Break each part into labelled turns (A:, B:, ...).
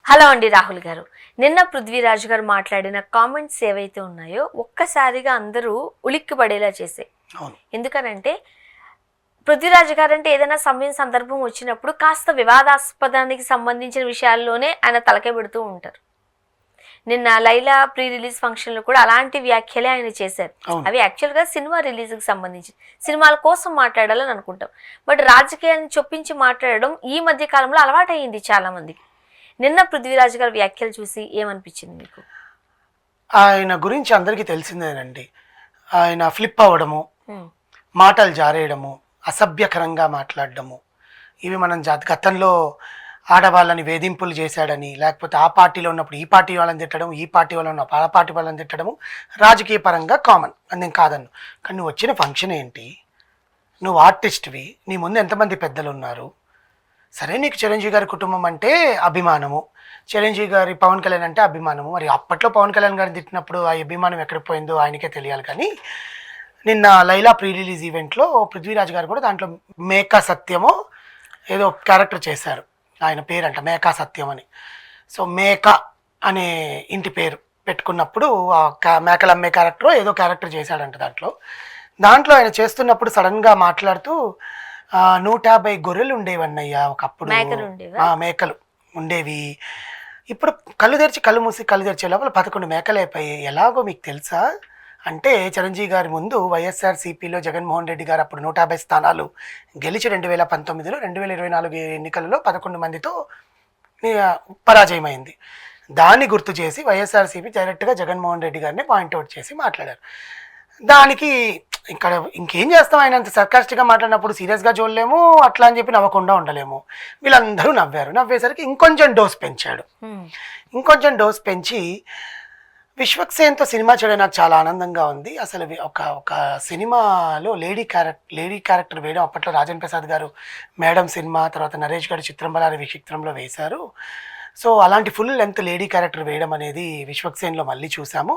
A: Hello అండి రాహుల్ గారు. నిన్న పృథ్వీరాజ్ గారు మాట్లాడిన కామెంట్స్ ఏవైతే ఉన్నాయో ఒక్కసారిగా అందరూ ఉలిక్కి పడేలా చేసాయి. ఎందుకనంటే పృథ్వీరాజ్ గారు అంటే ఏదైనా సమయం సందర్భం వచ్చినప్పుడు కాస్త వివాదాస్పదానికి సంబంధించిన విషయాల్లోనే ఆయన తలకే పెడుతూ ఉంటారు. నిన్న లైలా ప్రీ రిలీజ్ ఫంక్షన్లో కూడా అలాంటి వ్యాఖ్యలే ఆయన చేశారు. అవి యాక్చువల్గా సినిమా రిలీజ్కి సంబంధించి సినిమాల కోసం మాట్లాడాలని అనుకుంటాం. బట్ రాజకీయాన్ని చొప్పించి మాట్లాడడం ఈ మధ్య కాలంలో అలవాటైంది చాలా మందికి. నిన్న పృథ్వీరాజ్ గారి వ్యాఖ్యలు చూసి ఏమనిపించింది మీకు?
B: ఆయన గురించి అందరికీ తెలిసిందేనండి. ఆయన ఫ్లిప్ అవ్వడము, మాటలు జారేయడము, అసభ్యకరంగా మాట్లాడడము, ఇవి మనం గతంలో ఆడవాళ్ళని వేధింపులు చేశాడని, లేకపోతే ఆ పార్టీలో ఉన్నప్పుడు ఈ పార్టీ వాళ్ళని తిట్టడం, ఈ పార్టీ వాళ్ళని ఉన్నప్పుడు ఆ పార్టీ వాళ్ళని తిట్టడము రాజకీయ పరంగా కామన్ అని నేను కాదన్ను. కానీ నువ్వు వచ్చిన ఫంక్షన్ ఏంటి? నువ్వు ఆర్టిస్ట్వి, నీ ముందు ఎంతమంది పెద్దలు ఉన్నారు? సరే, నీకు చిరంజీవి గారి కుటుంబం అంటే అభిమానము, చిరంజీవి గారి పవన్ కళ్యాణ్ అంటే అభిమానము. మరి అప్పట్లో పవన్ కళ్యాణ్ గారిని తిట్టినప్పుడు ఆ అభిమానం ఎక్కడికి పోయిందో ఆయనకే తెలియాలి. కానీ నిన్న లైలా ప్రీ రిలీజ్ ఈవెంట్లో పృథ్వీరాజ్ గారు కూడా దాంట్లో మేకా సత్యమో ఏదో క్యారెక్టర్ చేశారు. ఆయన పేరంట మేకా సత్యం అని. సో మేకా అనే ఇంటి పేరు పెట్టుకున్నప్పుడు మేకలమ్మే క్యారెక్టర్ ఏదో క్యారెక్టర్ చేశాడంట. దాంట్లో ఆయన చేస్తున్నప్పుడు సడన్గా మాట్లాడుతూ 150 గొర్రెలు ఉండేవన్నయ్యా ఒకప్పుడు, మేకలు ఉండేవి, ఇప్పుడు కళ్ళు తెరిచి కళ్ళు మూసి కళ్ళు తెరిచే లోపల 11 మేకలు అయిపోయాయి, ఎలాగో మీకు తెలుసా అంటే, చిరంజీవి గారి ముందు వైఎస్ఆర్సీపీలో జగన్మోహన్ రెడ్డి గారు అప్పుడు 150 స్థానాలు గెలిచి 2019లో 2024 ఎన్నికలలో 11 మందితో పరాజయమైంది. దాన్ని గుర్తు చేసి వైఎస్ఆర్సీపీ డైరెక్ట్గా జగన్మోహన్ రెడ్డి గారిని పాయింట్అవుట్ చేసి మాట్లాడారు. దానికి ఇక్కడ ఇంకేం చేస్తాం, ఆయన అంత సర్కాస్టిక్గా మాట్లాడినప్పుడు సీరియస్గా చూడలేము, అట్లా అని చెప్పి నవ్వకుండా ఉండలేము. వీళ్ళందరూ నవ్వారు. నవ్వేసరికి ఇంకొంచెం డోస్ పెంచాడు. ఇంకొంచెం డోస్ పెంచి విశ్వక్సేన్తో సినిమా చేయడం నాకు చాలా ఆనందంగా ఉంది. అసలు ఒక సినిమాలో లేడీ క్యారెక్టర్ వేయడం, అప్పట్లో రాజన్ ప్రసాద్ గారు మేడం సినిమా, తర్వాత నరేష్ గారు చిత్రంబలారి విచిత్రంలో వేశారు. సో అలాంటి ఫుల్ లెంత్ లేడీ క్యారెక్టర్ వేయడం అనేది విశ్వక్సేన్లో మళ్ళీ చూసాము.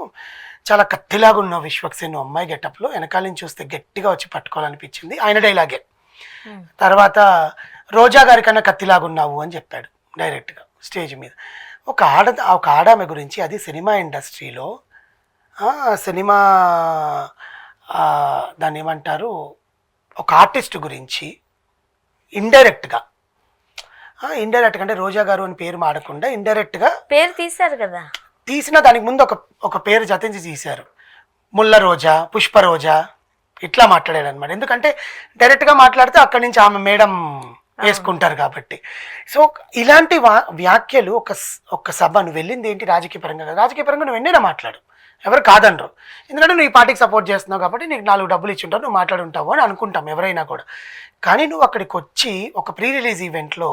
B: చాలా కత్తిలాగా ఉన్న విశ్వక్సేన్ అమ్మాయి గెటప్లో వెనకాల నుంచి చూస్తే గట్టిగా వచ్చి పట్టుకోవాలనిపించింది. ఆయన డైలాగే తర్వాత రోజా గారి కన్నా కత్తిలాగున్నావు అని చెప్పాడు డైరెక్ట్గా స్టేజ్ మీద. ఒక ఆడామె గురించి, అది సినిమా ఇండస్ట్రీలో సినిమా దాన్ని ఏమంటారు, ఒక ఆర్టిస్ట్ గురించి ఇండైరెక్ట్గా అంటే రోజా గారు అని పేరు మాడకుండా ఇండైరెక్ట్గా
A: పేరు తీశారు కదా,
B: తీసిన దానికి ముందు ఒక పేరు జతించి తీశారు, ముల్ల రోజా, పుష్ప రోజా, ఇట్లా మాట్లాడాడు అనమాట. ఎందుకంటే డైరెక్ట్గా మాట్లాడితే అక్కడి నుంచి ఆమె మేడం వేసుకుంటారు కాబట్టి. సో ఇలాంటి వ్యాఖ్యలు ఒక సభ, నువ్వు వెళ్ళింది ఏంటి రాజకీయ పరంగా కదా, రాజకీయ పరంగా నువ్వు ఎన్నైనా మాట్లాడు, ఎవరు కాదనరు. ఎందుకంటే నువ్వు ఈ పార్టీకి సపోర్ట్ చేస్తున్నావు కాబట్టి నీకు 4 డబ్బులు ఇచ్చి ఉంటావు, నువ్వు మాట్లాడుంటావు అని అనుకుంటాం ఎవరైనా కూడా. కానీ నువ్వు అక్కడికి వచ్చి ఒక ప్రీ రిలీజ్ ఈవెంట్లో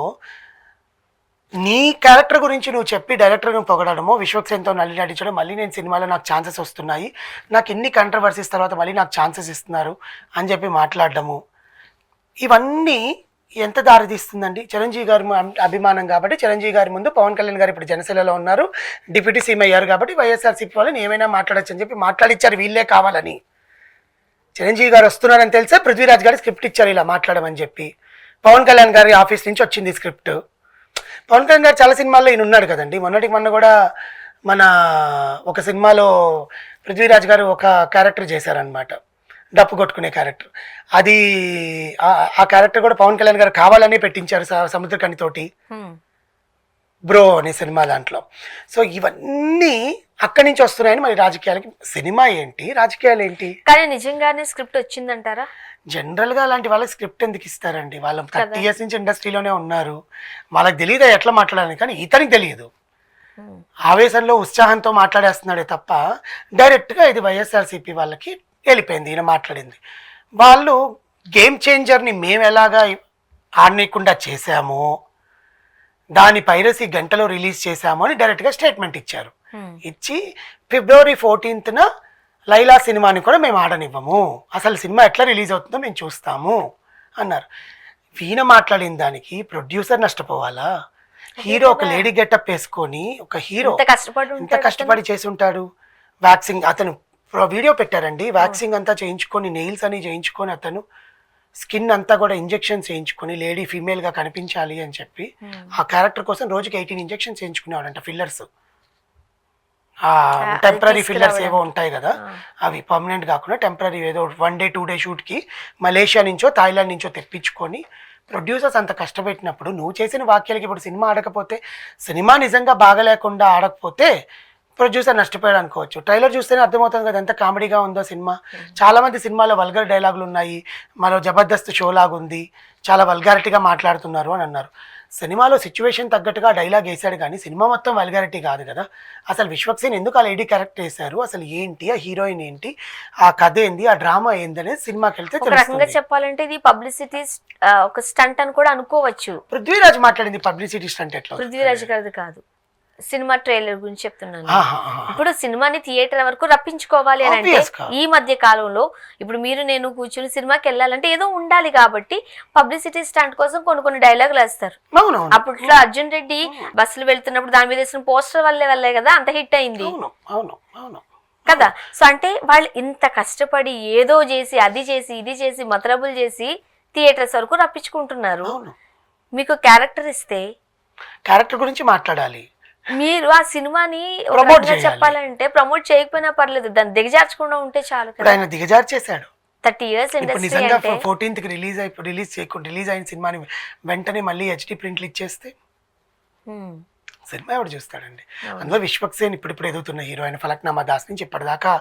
B: నీ క్యారెక్టర్ గురించి నువ్వు చెప్పి డైరెక్టర్ని పొగడము, విశ్వక్సేన్తో నల్లి నటించడం, మళ్ళీ నేను సినిమాలో నాకు ఛాన్సెస్ వస్తున్నాయి, నాకు ఇన్ని కంట్రవర్సీస్ తర్వాత మళ్ళీ నాకు ఛాన్సెస్ ఇస్తున్నారు అని చెప్పి మాట్లాడడము, ఇవన్నీ ఎంత దారి తీస్తుందండి? చిరంజీవి గారి అభిమానం కాబట్టి చిరంజీవి గారి ముందు పవన్ కళ్యాణ్ గారు ఇప్పుడు జనసేనలో ఉన్నారు, డిప్యూటీ సీఎం అయ్యారు కాబట్టి వైఎస్ఆర్సీపీ వాళ్ళని ఏమైనా మాట్లాడచ్చు అని చెప్పి మాట్లాడిచ్చారు వీళ్ళే కావాలని. చిరంజీవి గారు వస్తున్నారని తెలిసే పృథ్వీరాజ్ గారి స్క్రిప్ట్ ఇచ్చారు ఇలా మాట్లాడమని చెప్పి. పవన్ కళ్యాణ్ గారి ఆఫీస్ నుంచి వచ్చింది స్క్రిప్ట్. పవన్ కళ్యాణ్ గారు చాలా సినిమాల్లో ఈయన ఉన్నాడు కదండి. మొన్న కూడా మన ఒక సినిమాలో పృథ్వీరాజ్ గారు ఒక క్యారెక్టర్ చేశారనమాట, డప్పు కొట్టుకునే క్యారెక్టర్. అది ఆ క్యారెక్టర్ కూడా పవన్ కళ్యాణ్ గారు కావాలని పెట్టించారు సముద్రకనితోటి, బ్రో అనే సినిమా దాంట్లో. సో ఇవన్నీ అక్కడి నుంచి వస్తున్నాయని మరి రాజకీయాలకి, సినిమా ఏంటి రాజకీయాలు ఏంటి?
A: కానీ నిజంగానే స్క్రిప్ట్ వచ్చిందంటారా?
B: జనరల్గా అలాంటి వాళ్ళకి స్క్రిప్ట్ ఎందుకు ఇస్తారండి? వాళ్ళు 30 years నుంచి ఇండస్ట్రీలోనే ఉన్నారు, వాళ్ళకి తెలియదు ఎట్లా మాట్లాడాలని. కానీ ఇతనికి తెలియదు, ఆవేశంలో ఉత్సాహంతో మాట్లాడేస్తున్నాడే తప్ప డైరెక్ట్గా ఇది వైఎస్ఆర్సీపీ వాళ్ళకి వెళ్ళిపోయింది ఈయన మాట్లాడింది. వాళ్ళు గేమ్ చేంజర్ని మేము ఎలాగా ఆడనీయకుండా చేశామో, దాని పైరసీ గంటలో రిలీజ్ చేశాము అని డైరెక్ట్గా స్టేట్మెంట్ ఇచ్చారు. ఇచ్చి February 14th లైలా సినిమాని కూడా మేము ఆడనివ్వము, అసలు సినిమా ఎట్లా రిలీజ్ అవుతుందో మేము చూస్తాము అన్నారు. ఈయన మాట్లాడిన దానికి ప్రొడ్యూసర్ నష్టపోవాలా? హీరో ఒక లేడీ గెటప్ వేసుకొని, ఒక హీరో ఎంత కష్టపడి చేసి ఉంటాడు. వ్యాక్సింగ్, అతను వీడియో పెట్టారండి, వ్యాక్సింగ్ అంతా చేయించుకొని, నెయిల్స్ అని చేయించుకొని అతను స్కిన్ అంతా కూడా ఇంజెక్షన్స్ వేయించుకొని లేడీ ఫీమేల్గా కనిపించాలి అని చెప్పి ఆ క్యారెక్టర్ కోసం రోజుకి 18 ఇంజెక్షన్స్ వేయించుకునేవాడంట ఫిల్లర్స్. టెంపరీ ఫిల్లర్స్ ఏవో ఉంటాయి కదా, అవి పర్మనెంట్ కాకుండా టెంపరీ ఏదో 1 డే 2 డే షూట్కి మలేషియా నుంచో థాయిలాండ్ నుంచో తెప్పించుకొని ప్రొడ్యూసర్స్ అంత కష్టపెట్టినప్పుడు నువ్వు చేసిన వాక్యాలకి ఇప్పుడు సినిమా ఆడకపోతే, సినిమా నిజంగా బాగలేకుండా ఆడకపోతే ప్రొడ్యూసర్ నష్టపోయాడు అనుకోవచ్చు. ట్రైలర్ చూస్తేనే అర్థమవుతుంది కదా ఎంత కామెడీగా ఉందో సినిమా. చాలామంది సినిమాలో వల్గర్ డైలాగులు ఉన్నాయి, మరో జబర్దస్త్ షో లాగా ఉంది, చాలా వల్గారిటీగా మాట్లాడుతున్నారు అని అన్నారు. సినిమాలో సిచ్యువేషన్ తగ్గట్టుగా డైలాగ్ వేశాడు కానీ సినిమా మొత్తం వల్గారిటీ కాదు కదా. అసలు విశ్వక్సేన్ ఎందుకు ఆ లేడీ క్యారెక్టర్ వేశారు, అసలు ఏంటి, ఆ హీరోయిన్ ఏంటి, ఆ కథ ఏంది, ఆ డ్రామా ఏంది అనేది సినిమాకి వెళ్తే
A: ఒక రకంగా చెప్పాలంటే ఇది పబ్లిసిటీ ఒక స్టంట్ అని కూడా అనుకోవచ్చు.
B: పృథ్వీరాజ్ మాట్లాడింది పబ్లిసిటీ స్టంట్ ఎట్లా?
A: పృథ్వీరాజ్ గారిది కాదు, సినిమా ట్రైలర్ గురించి చెప్తున్నాను. ఇప్పుడు సినిమాని థియేటర్ వరకు రప్పించుకోవాలి అని అంటే ఈ మధ్య కాలంలో ఇప్పుడు మీరు నేను కూర్చుని సినిమాకి వెళ్ళాలంటే ఏదో ఉండాలి కాబట్టి పబ్లిసిటీ స్టంట్ కోసం కొన్ని డైలాగులు వేస్తారు. అప్పట్లో అర్జున్ రెడ్డి బస్సులు వెళ్తున్నప్పుడు దాని మీద వేసిన పోస్టర్ వల్లే కదా అంత హిట్ అయింది కదా. సో అంటే వాళ్ళు ఇంత కష్టపడి ఏదో చేసి అది చేసి ఇది చేసి మతలబులు చేసి థియేటర్స్ వరకు రప్పించుకుంటున్నారు. మీకు క్యారెక్టర్ ఇస్తే
B: క్యారెక్టర్ గురించి మాట్లాడాలి,
A: మీరు ఆ సినిమాని చెప్పాలంటే ప్రమోట్ చేయకపోయినా పర్లేదు, దాన్ని దిగజార్చకుండా ఉంటే చాలు.
B: ఆయన దిగజార్చేశాడు.
A: 30 years ఇండస్ట్రీ
B: నిజంగా 14th రిలీజ్ అయిన సినిమాని వెంటనే మళ్ళీ HD ప్రింట్లు ఇచ్చేస్తే సినిమా ఎవడు చూస్తాడండి. అందులో విశ్వక్సేన్ ఇప్పుడు ఎదుగుతున్న హీరో, ఆయన ఫలక్నామా దాస్ నుంచి ఇప్పటిదాకా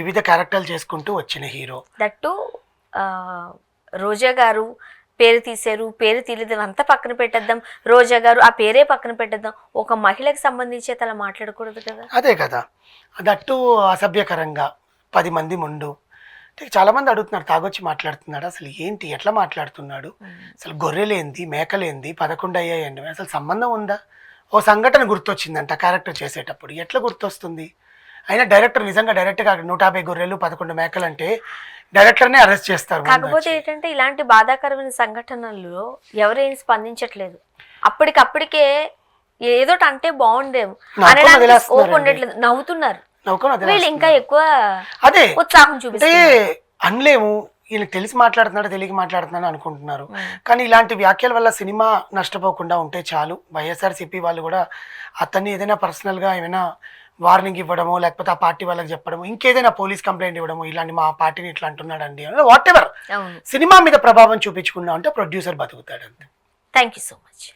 B: వివిధ క్యారెక్టర్లు చేసుకుంటూ వచ్చిన హీరో.
A: దట్టు రోజా గారు పేరు తీశారు, పేరు తీయలేదు అంతా పక్కన పెట్టేద్దాం, రోజా గారు ఆ పేరే పక్కన పెట్టేద్దాం, ఒక మహిళకి సంబంధించి అలా మాట్లాడకూడదు కదా.
B: అదే కదా, దట్టు అసభ్యకరంగా 10 మంది ముందు. చాలా మంది అడుగుతున్నారు తాగొచ్చి మాట్లాడుతున్నాడు, అసలు ఏంటి, ఎట్లా మాట్లాడుతున్నాడు, అసలు గొర్రెలేంది మేకలేంది 11 అయ్యాయండి, అసలు సంబంధం ఉందా? ఓ సంఘటన గుర్తొచ్చిందంట క్యారెక్టర్ చేసేటప్పుడు, ఎట్లా గుర్తొస్తుంది? అయినా డైరెక్టర్ నిజంగా డైరెక్ట్గా 150 గొర్రెలు 11 మేకలు అంటే డైరెక్టర్నే అరెస్ట్ చేస్తారు.
A: కాకపోతే ఏంటంటే ఇలాంటి బాధాకరమైన సంఘటనల్లో ఎవరేం స్పందించట్లేదు, అప్పటికప్పటికే ఏదో అంటే బాగుండేమో అనడానికి స్కోప్ ఉండట్లేదు, నవ్వుతున్నారు. వీళ్ళు ఇంకా ఎక్కువ
B: అదే
A: ఉత్సాహం చూపిస్తారు.
B: అనలేము, వీళ్ళకి తెలిసి మాట్లాడుతున్నాడు తెలియక మాట్లాడుతున్నాడు అనుకుంటున్నారు. కానీ ఇలాంటి వ్యాఖ్యల వల్ల సినిమా నష్టపోకుండా ఉంటే చాలు. వైఎస్ఆర్సీపీ వాళ్ళు కూడా అతన్ని ఏదైనా పర్సనల్గా ఏమైనా వార్నింగ్ ఇవ్వడము, లేకపోతే ఆ పార్టీ వాళ్ళకి చెప్పడము, ఇంకేదైనా పోలీస్ కంప్లైంట్ ఇవ్వడము, ఇలాంటి మా పార్టీని ఇట్లా అంటున్నాడండి వాట్ ఎవర్ సినిమా మీద ప్రభావం చూపించుకున్నా అంటే ప్రొడ్యూసర్ బతుకుతాడు అంతే.
A: Thank you so much.